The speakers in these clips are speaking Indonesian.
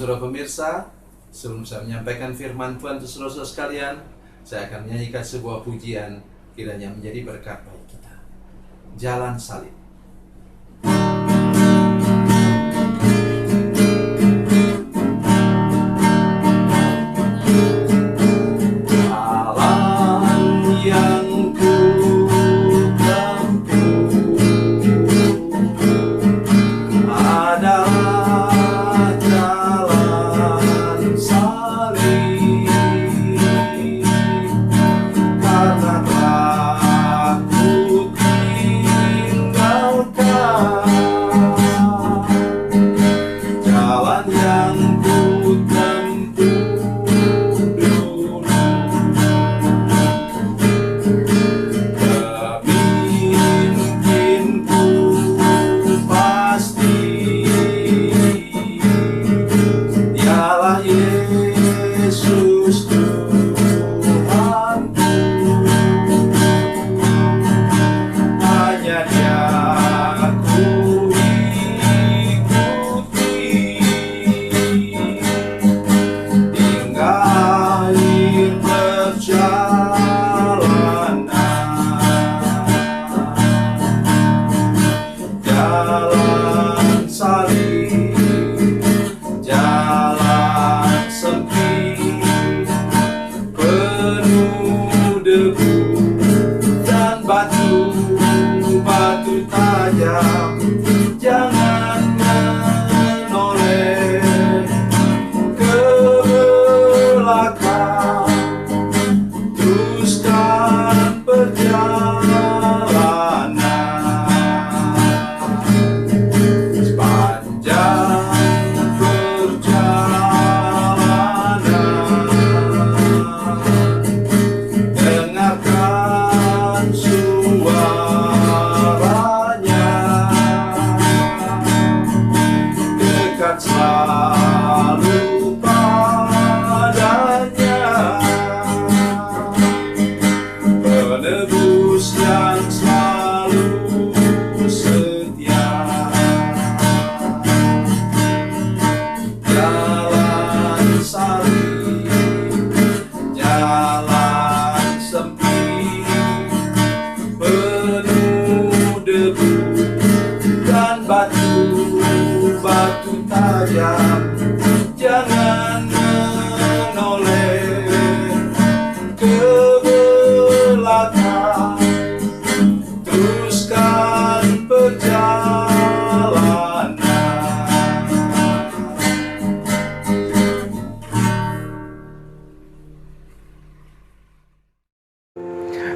saudara pemirsa, sebelum saya menyampaikan firman Tuhan untuk saudara sekalian, saya akan menyanyikan sebuah pujian kiranya menjadi berkat bagi kita. Jalan Salib.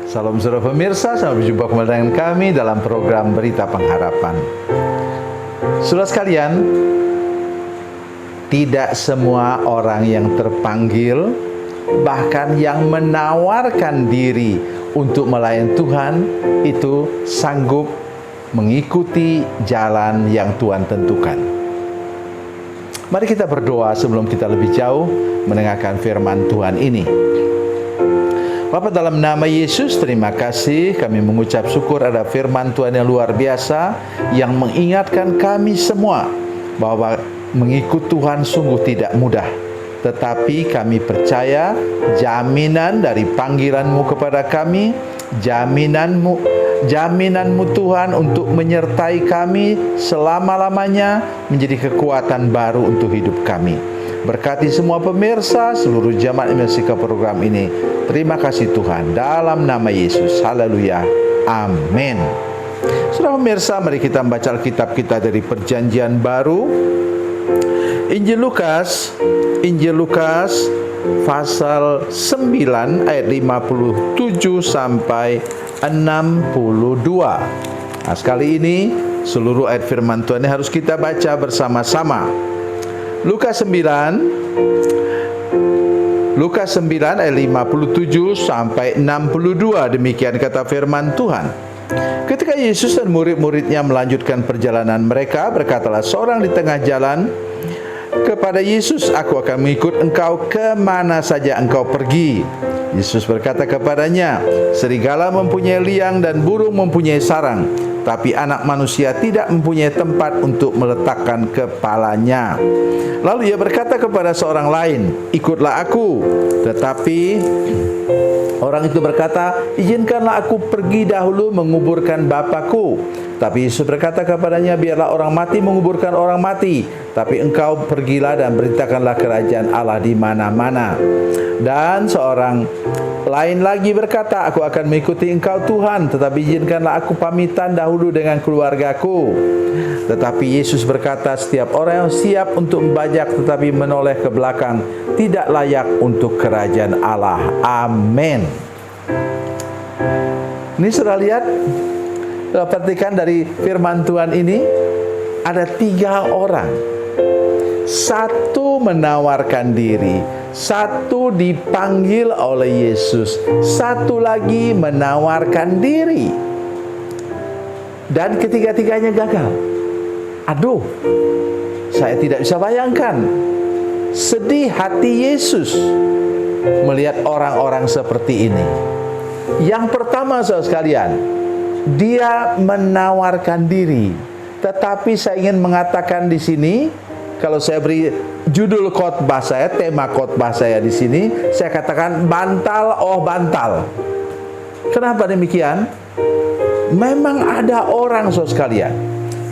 Salam saudara pemirsa, selamat berjumpa kembali dengan kami dalam program Berita Pengharapan. Saudara sekalian, tidak semua orang yang terpanggil, bahkan yang menawarkan diri untuk melayani Tuhan, itu sanggup mengikuti jalan yang Tuhan tentukan. Mari kita berdoa sebelum kita lebih jauh mendengarkan firman Tuhan ini. Bapa, dalam nama Yesus, terima kasih. Kami mengucap syukur ada firman Tuhan yang luar biasa yang mengingatkan kami semua bahwa mengikut Tuhan sungguh tidak mudah. Tetapi kami percaya jaminan dari panggilan-Mu kepada kami, jaminanmu Tuhan untuk menyertai kami selama-lamanya menjadi kekuatan baru untuk hidup kami. Berkati semua pemirsa, seluruh jemaat yang menyaksikan program ini. Terima kasih Tuhan, dalam nama Yesus. Haleluya. Amin. Saudara pemirsa, mari kita membaca Alkitab kita dari Perjanjian Baru. Injil Lukas pasal 9 ayat 57 sampai 62. Nah, sekali ini seluruh ayat firman Tuhan ini harus kita baca bersama-sama. Lukas 9 ayat 57 sampai 62, demikian kata firman Tuhan. Ketika Yesus dan murid-muridnya melanjutkan perjalanan mereka, berkatalah seorang di tengah jalan kepada Yesus, "Aku akan mengikut engkau kemana saja engkau pergi." Yesus berkata kepadanya, "Serigala mempunyai liang dan burung mempunyai sarang, tapi anak manusia tidak mempunyai tempat untuk meletakkan kepalanya. Lalu ia berkata kepada seorang lain, ikutlah aku. Tetapi orang itu berkata, izinkanlah aku pergi dahulu menguburkan bapakku. Tapi Yesus berkata kepadanya, biarlah orang mati menguburkan orang mati, tapi engkau pergilah dan beritakanlah kerajaan Allah di mana-mana. Dan seorang lain lagi berkata, aku akan mengikuti engkau Tuhan, tetapi izinkanlah aku pamitan dahulu dengan keluargaku. Tetapi Yesus berkata, setiap orang yang siap untuk membajak tetapi menoleh ke belakang tidak layak untuk kerajaan Allah. Amin. Ini sudah lihat, perhatikan dari firman Tuhan ini, ada 3 orang. Satu menawarkan diri, satu dipanggil oleh Yesus, satu lagi menawarkan diri. Dan ketiga-tiganya gagal. Aduh, saya tidak bisa bayangkan sedih hati Yesus melihat orang-orang seperti ini. Yang pertama, saudara sekalian, dia menawarkan diri. Tetapi saya ingin mengatakan di sini, kalau saya beri judul khotbah saya, tema khotbah saya di sini, saya katakan bantal oh bantal. Kenapa demikian? Memang ada orang, saudara sekalian,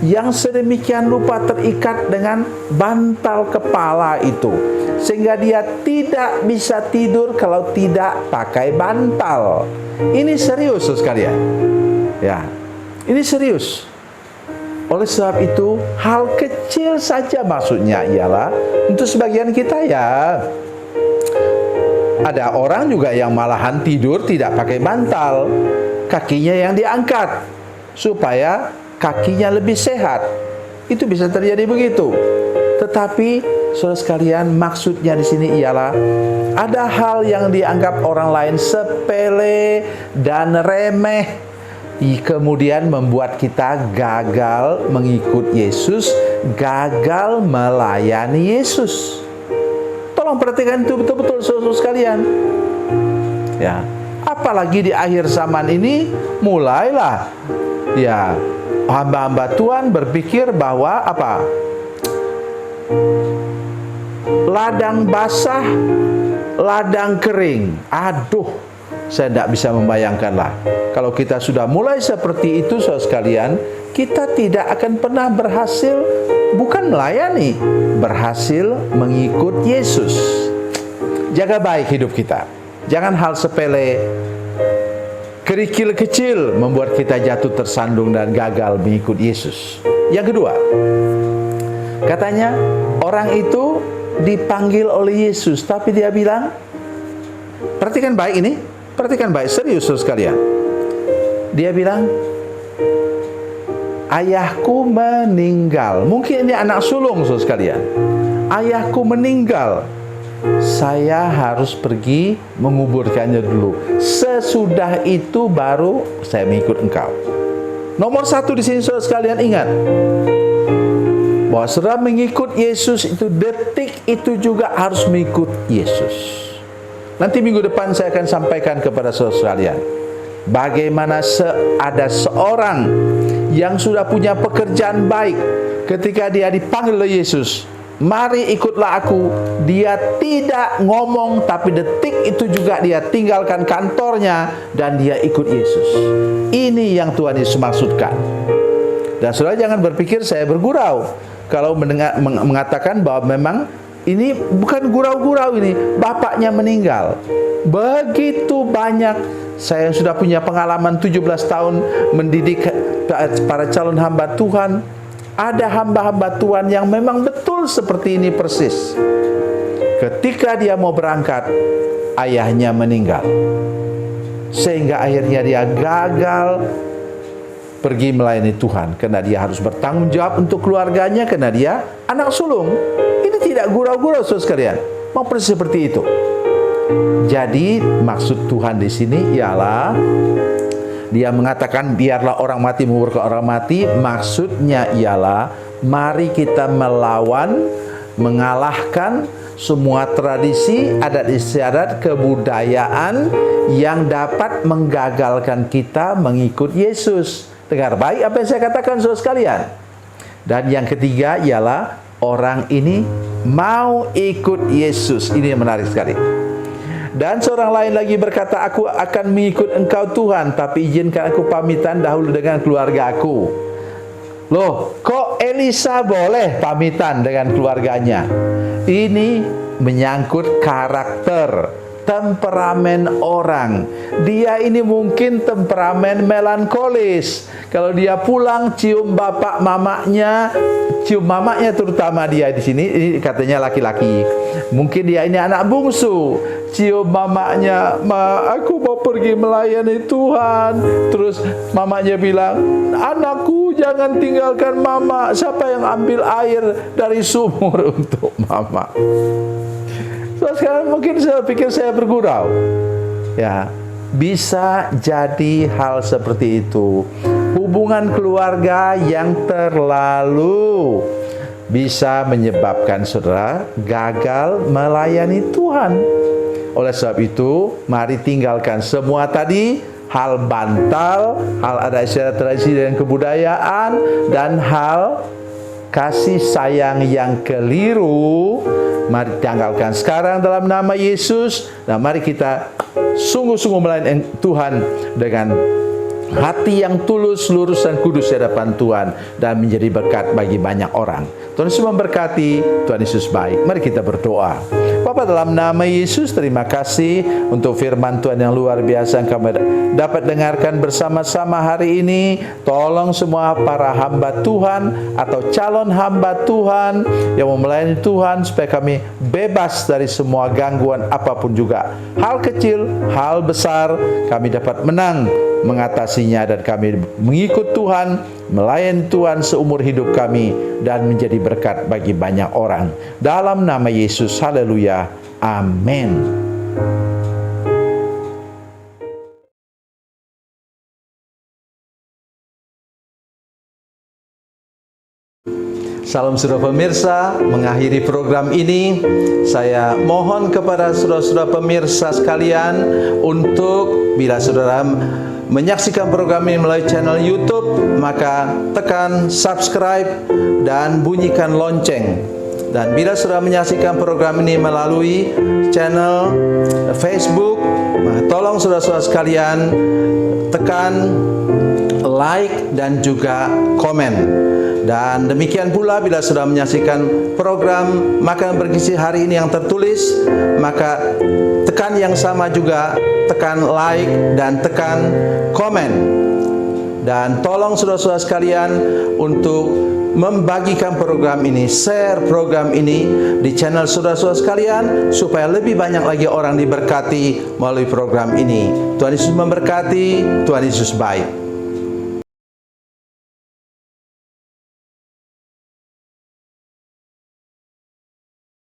yang sedemikian rupa terikat dengan bantal kepala itu, sehingga dia tidak bisa tidur kalau tidak pakai bantal. Ini serius, saudara sekalian. Ya, ini serius. Oleh sebab itu, hal kecil saja maksudnya ialah untuk sebagian kita ya. Ada orang juga yang malahan tidur tidak pakai bantal, kakinya yang diangkat supaya kakinya lebih sehat. Itu bisa terjadi begitu. Tetapi saudara sekalian, maksudnya di sini ialah ada hal yang dianggap orang lain sepele dan remeh, kemudian membuat kita gagal mengikut Yesus, gagal melayani Yesus. Tolong perhatikan itu betul-betul saudara sekalian. Ya, apalagi di akhir zaman ini mulailah ya hamba-hamba Tuhan berpikir bahwa apa? Ladang basah, ladang kering. Aduh, saya tidak bisa membayangkanlah. Kalau kita sudah mulai seperti itu, saudara sekalian, kita tidak akan pernah berhasil, bukan melayani, berhasil mengikut Yesus. Jaga baik hidup kita. Jangan hal sepele, kerikil kecil membuat kita jatuh tersandung dan gagal mengikut Yesus. Yang kedua, katanya orang itu dipanggil oleh Yesus, tapi dia bilang, perhatikan baik ini, perhatikan baik, serius saudara sekalian. Dia bilang, ayahku meninggal. Mungkin ini anak sulung saudara sekalian. Ayahku meninggal, saya harus pergi menguburkannya dulu. Sesudah itu baru saya mengikut engkau. Nomor 1 di sini saudara sekalian, ingat bahwa saudara mengikut Yesus itu detik itu juga harus mengikut Yesus. Nanti minggu depan saya akan sampaikan kepada saudara sekalian bagaimana ada seorang yang sudah punya pekerjaan baik, ketika dia dipanggil oleh Yesus, mari ikutlah aku, dia tidak ngomong, tapi detik itu juga dia tinggalkan kantornya dan dia ikut Yesus. Ini yang Tuhan Yesus maksudkan. Dan saudara jangan berpikir saya bergurau kalau mengatakan bahwa memang ini bukan gurau-gurau, ini bapaknya meninggal. Begitu banyak, saya sudah punya pengalaman 17 tahun mendidik para calon hamba Tuhan. Ada hamba-hamba Tuhan yang memang betul seperti ini persis. Ketika dia mau berangkat, ayahnya meninggal, sehingga akhirnya dia gagal pergi melayani Tuhan, karena dia harus bertanggung jawab untuk keluarganya, karena dia anak sulung. Ini tidak gurau-gurau saudara sekalian, mau persis seperti itu. Jadi maksud Tuhan di sini ialah dia mengatakan biarlah orang mati menguburkan orang mati. Maksudnya ialah mari kita melawan, mengalahkan semua tradisi, adat istiadat, kebudayaan yang dapat menggagalkan kita mengikut Yesus. Dengar baik apa yang saya katakan saudara sekalian. Dan yang ketiga ialah orang ini mau ikut Yesus. Ini yang menarik sekali. Dan seorang lain lagi berkata, aku akan mengikut engkau Tuhan, tapi izinkan aku pamitan dahulu dengan keluarga aku. Loh, kok Elisa boleh pamitan dengan keluarganya? Ini menyangkut karakter, temperamen orang. Dia ini mungkin temperamen melankolis. Kalau dia pulang cium bapak mamanya, cium mamanya terutama dia di sini, ini katanya laki-laki. Mungkin dia ini anak bungsu, cium mamanya, "Ma, aku mau pergi melayani Tuhan." Terus mamanya bilang, "Anakku, jangan tinggalkan mama. Siapa yang ambil air dari sumur untuk mama?" So, sekarang mungkin saya pikir saya bergurau. Ya, bisa jadi hal seperti itu. Hubungan keluarga yang terlalu bisa menyebabkan saudara gagal melayani Tuhan. Oleh sebab itu, mari tinggalkan semua tadi, hal bantal, hal adat istiadat tradisi dan kebudayaan, dan hal kasih sayang yang keliru. Mari tinggalkan sekarang dalam nama Yesus. Dan mari kita sungguh-sungguh melayani Tuhan dengan hati yang tulus, lurus dan kudus di hadapan Tuhan, dan menjadi berkat bagi banyak orang. Tuhan Yesus memberkati. Tuhan Yesus baik. Mari kita berdoa. Bapa, dalam nama Yesus, terima kasih untuk firman Tuhan yang luar biasa yang kami dapat dengarkan bersama-sama hari ini. Tolong semua para hamba Tuhan atau calon hamba Tuhan yang mau melayani Tuhan, supaya kami bebas dari semua gangguan apapun juga. Hal kecil, hal besar, kami dapat menang mengatasinya, dan kami mengikut Tuhan, melayani Tuhan seumur hidup kami, dan menjadi berkat bagi banyak orang. Dalam nama Yesus, haleluya, amin. Salam saudara pemirsa, mengakhiri program ini, saya mohon kepada saudara-saudara pemirsa sekalian untuk bila saudara menyaksikan program ini melalui channel YouTube, maka tekan subscribe dan bunyikan lonceng. Dan bila saudara menyaksikan program ini melalui channel Facebook, tolong saudara-saudara sekalian tekan like dan juga komen. Dan demikian pula bila sudah menyaksikan program Makan Bergizi hari ini yang tertulis, maka tekan yang sama juga, tekan like dan tekan komen. Dan tolong saudara-saudara sekalian untuk membagikan program ini, share program ini di channel saudara-saudara sekalian, supaya lebih banyak lagi orang diberkati melalui program ini. Tuhan Yesus memberkati. Tuhan Yesus baik.